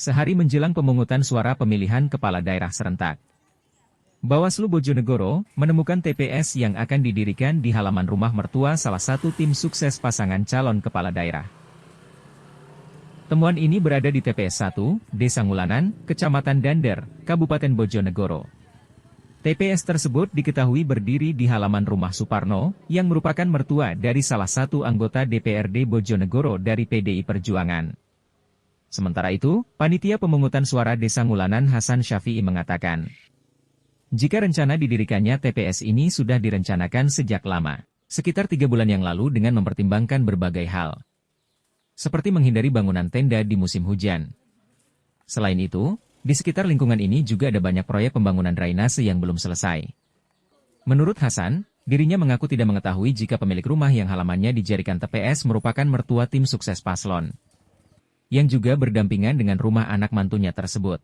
Sehari menjelang pemungutan suara pemilihan kepala daerah serentak, Bawaslu Bojonegoro menemukan TPS yang akan didirikan di halaman rumah mertua salah satu tim sukses pasangan calon kepala daerah. Temuan ini berada di TPS 1, Desa Ngulanan, Kecamatan Dander, Kabupaten Bojonegoro. TPS tersebut diketahui berdiri di halaman rumah Suparno, yang merupakan mertua dari salah satu anggota DPRD Bojonegoro dari PDI Perjuangan. Sementara itu, panitia pemungutan suara Desa Ngulanan Hasan Syafi'i mengatakan, jika rencana didirikannya TPS ini sudah direncanakan sejak lama, sekitar 3 bulan yang lalu dengan mempertimbangkan berbagai hal, seperti menghindari bangunan tenda di musim hujan. Selain itu, di sekitar lingkungan ini juga ada banyak proyek pembangunan drainase yang belum selesai. Menurut Hasan, dirinya mengaku tidak mengetahui jika pemilik rumah yang halamannya dijadikan TPS merupakan mertua tim sukses paslon, yang juga berdampingan dengan rumah anak mantunya tersebut.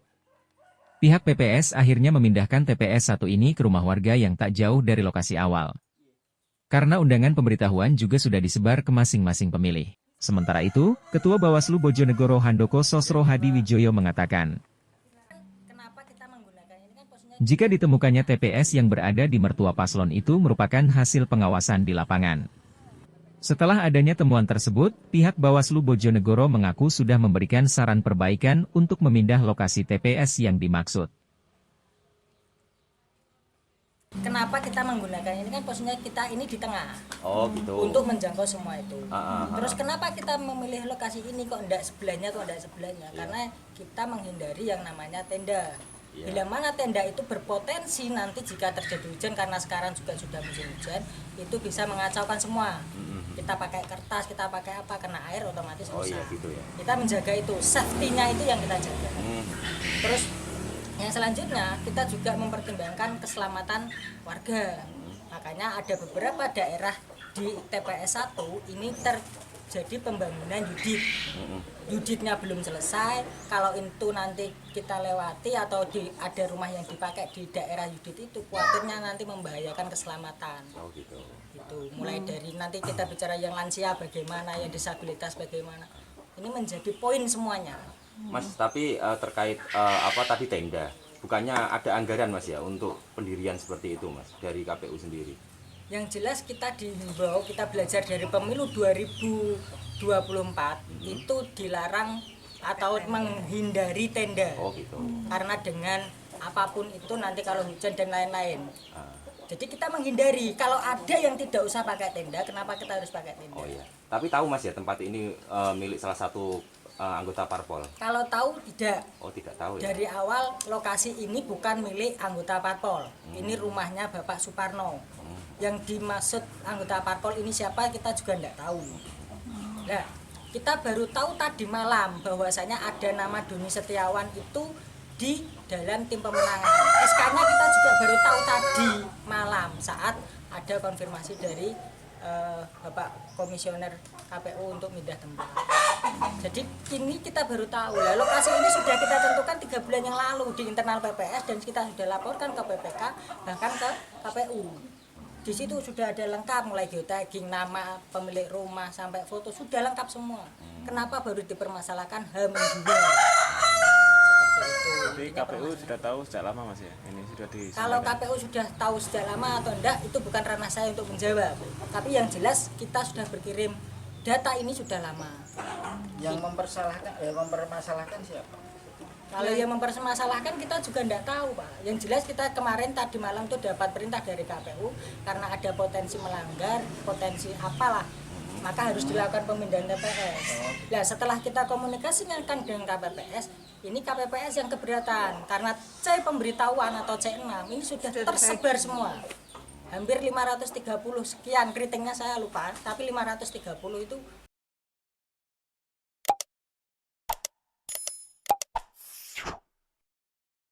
Pihak PPS akhirnya memindahkan TPS 1 ini ke rumah warga yang tak jauh dari lokasi awal. Karena undangan pemberitahuan juga sudah disebar ke masing-masing pemilih. Sementara itu, Ketua Bawaslu Bojonegoro Handoko Sosro Hadi Wijoyo mengatakan, jika ditemukannya TPS yang berada di mertua paslon itu merupakan hasil pengawasan di lapangan. Setelah adanya temuan tersebut, pihak Bawaslu Bojonegoro mengaku sudah memberikan saran perbaikan untuk memindah lokasi TPS yang dimaksud. Kenapa kita menggunakan ini kan posisinya kita ini di tengah. Oh gitu. Untuk menjangkau semua itu. Terus kenapa kita memilih lokasi ini kok enggak sebelahnya, Karena kita menghindari yang namanya tenda. Bila mana tenda itu berpotensi nanti jika terjadi hujan, karena sekarang juga sudah musim hujan, itu bisa mengacaukan semua. Kita pakai kertas, kita pakai apa, kena air otomatis rusak. Gitu ya. Kita menjaga itu, safety-nya itu yang kita jaga. Terus yang selanjutnya kita juga mempertimbangkan keselamatan warga. Makanya ada beberapa daerah di TPS 1 ini terjadi pembangunan Yuditnya belum selesai. Kalau itu nanti kita lewati atau ada rumah yang dipakai di daerah Yudit itu, khawatirnya nanti membahayakan keselamatan. Oh gitu. Itu mulai dari nanti kita bicara yang lansia bagaimana, yang disabilitas bagaimana. Ini menjadi poin semuanya. Mas, tapi terkait tadi tenda, bukannya ada anggaran Mas ya untuk pendirian seperti itu Mas dari KPU sendiri? Yang jelas kita dihimbau, kita belajar dari pemilu 2024 itu dilarang atau menghindari tenda. Oh gitu. Karena dengan apapun itu nanti kalau hujan dan lain-lain. Jadi kita menghindari, kalau ada yang tidak usah pakai tenda, kenapa kita harus pakai tenda? Oh iya. Tapi tahu Mas ya tempat ini milik salah satu anggota parpol? Kalau tahu tidak. Oh tidak tahu ya. Dari awal lokasi ini bukan milik anggota parpol. Ini rumahnya Bapak Suparno. Yang dimaksud anggota parpol ini siapa kita juga tidak tahu. Nah, kita baru tahu tadi malam bahwasanya ada nama Doni Setiawan itu di dalam tim pemenangan. SK-nya kita juga baru tahu tadi malam saat ada konfirmasi dari Bapak Komisioner KPU untuk pindah tempat. Jadi ini kita baru tahu. Lah, lokasi ini sudah kita tentukan 3 bulan yang lalu di internal PPS dan kita sudah laporkan ke PPK bahkan ke KPU. Di situ sudah ada lengkap mulai geotagging, nama pemilik rumah sampai foto sudah lengkap semua. Kenapa baru dipermasalahkan H-2? Jadi KPU sudah tahu sejak lama Mas ya? Ini sudah Kalau KPU sudah tahu sejak lama atau enggak itu bukan ranah saya untuk menjawab. Tapi yang jelas kita sudah berkirim data ini sudah lama. Yang mempermasalahkan siapa? Kalau yang mempermasalahkan kita juga enggak tahu Pak. Yang jelas kita kemarin tadi malam tuh dapat perintah dari KPU karena ada potensi melanggar, potensi apalah, maka harus dilakukan pemindahan TPS. Nah setelah kita komunikasikan dengan KPPS, ini KPPS yang keberatan karena C pemberitahuan atau C6 ini sudah tersebar semua. Hampir 530 sekian, kritingnya saya lupa, tapi 530 itu